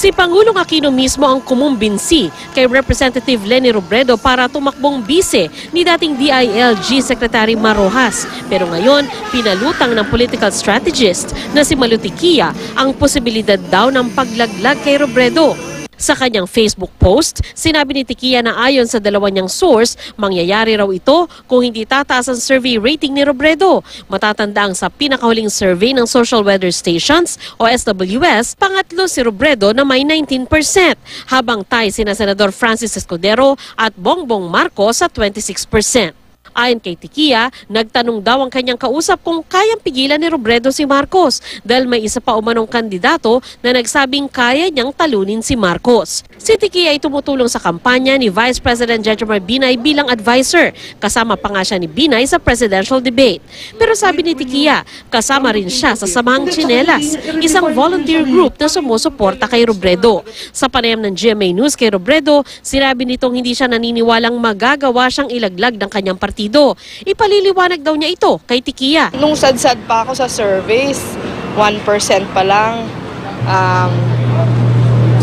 Si Pangulong Aquino mismo ang kumumbinsi kay Representative Leni Robredo para tumakbong bise ni dating DILG Secretary Marojas. Pero ngayon, pinalutang ng political strategist na si Malutikia ang posibilidad daw ng paglaglag kay Robredo. Sa kanyang Facebook post, sinabi ni Tikia na ayon sa dalawa niyang source, mangyayari raw ito kung hindi tataas ang survey rating ni Robredo. Matatandang sa pinakahuling survey ng Social Weather Stations o SWS, pangatlo si Robredo na may 19%, habang tie sina Senador Francis Escudero at Bongbong Marcos sa 26%. Ayon kay Tikia, nagtanong daw ang kanyang kausap kung kayang pigilan ni Robredo si Marcos dahil may isa pa umanong kandidato na nagsabing kaya niyang talunin si Marcos. Si Tikia ay tumutulong sa kampanya ni Vice President Jejomar Binay bilang advisor. Kasama pa nga siya ni Binay sa presidential debate. Pero sabi ni Tikia, kasama rin siya sa Samahang Tsinelas, isang volunteer group na sumusuporta kay Robredo. Sa panayam ng GMA News kay Robredo, sinabi nitong hindi siya naniniwalang magagawa siyang ilaglag ng kanyang partido. Ipaliliwanag daw niya ito kay Tikia. Nung sad-sad pa ako sa surveys, 1% pa lang,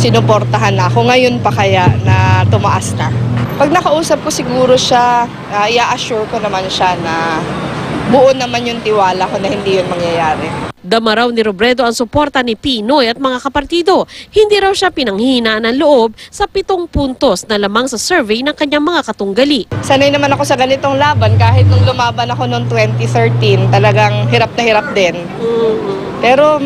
sinuportahan na ako. Ngayon pa kaya na tumaas na. Pag nakausap ko siguro siya, i-assure ko naman siya na buo naman yung tiwala ko na hindi yun mangyayari. Dama raw ni Robredo ang suporta ni Pinoy at mga kapartido. Hindi raw siya pinanghihinaan ng loob sa 7 puntos na lamang sa survey ng kanyang mga katunggali. Sanay naman ako sa ganitong laban. Kahit nung lumaban ako noong 2013, talagang hirap na hirap din. Pero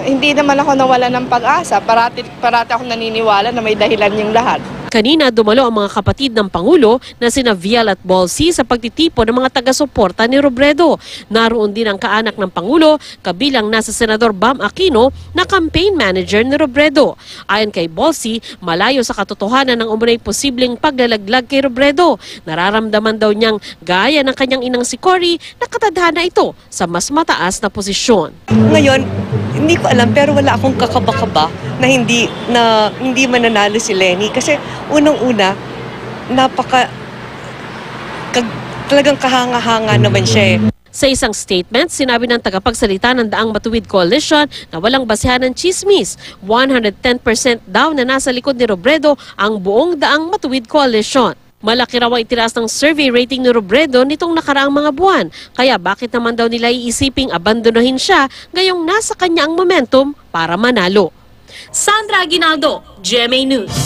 hindi naman ako nawala ng pag-asa. Parati akong naniniwala na may dahilan yung lahat. Kanina dumalo ang mga kapatid ng Pangulo na sina Vial at Bolsi sa pagtitipon ng mga taga-suporta ni Robredo. Naroon din ang kaanak ng Pangulo, kabilang na sa Senador Bam Aquino na campaign manager ni Robredo. Ayon kay Bolsi, malayo sa katotohanan ng umunay posibleng paglalaglag kay Robredo. Nararamdaman daw niyang gaya ng kanyang inang si Cory na katadhana ito sa mas mataas na posisyon. Ngayon, hindi ko alam pero wala akong kakaba-kaba na hindi mananalo si Leni kasi unang-una talagang kahanga-hanga naman siya eh. Sa isang statement, sinabi ng tagapagsalita ng Daang Matuwid Coalition na walang basehan ng chismis. 110% daw na nasa likod ni Robredo ang buong Daang Matuwid Coalition. Malaki raw ang itinaas ng survey rating ni Robredo nitong nakaraang mga buwan. Kaya bakit naman daw nila iisiping abandonahin siya gayong nasa kanya ang momentum para manalo? Sandra Aguinaldo, GMA News.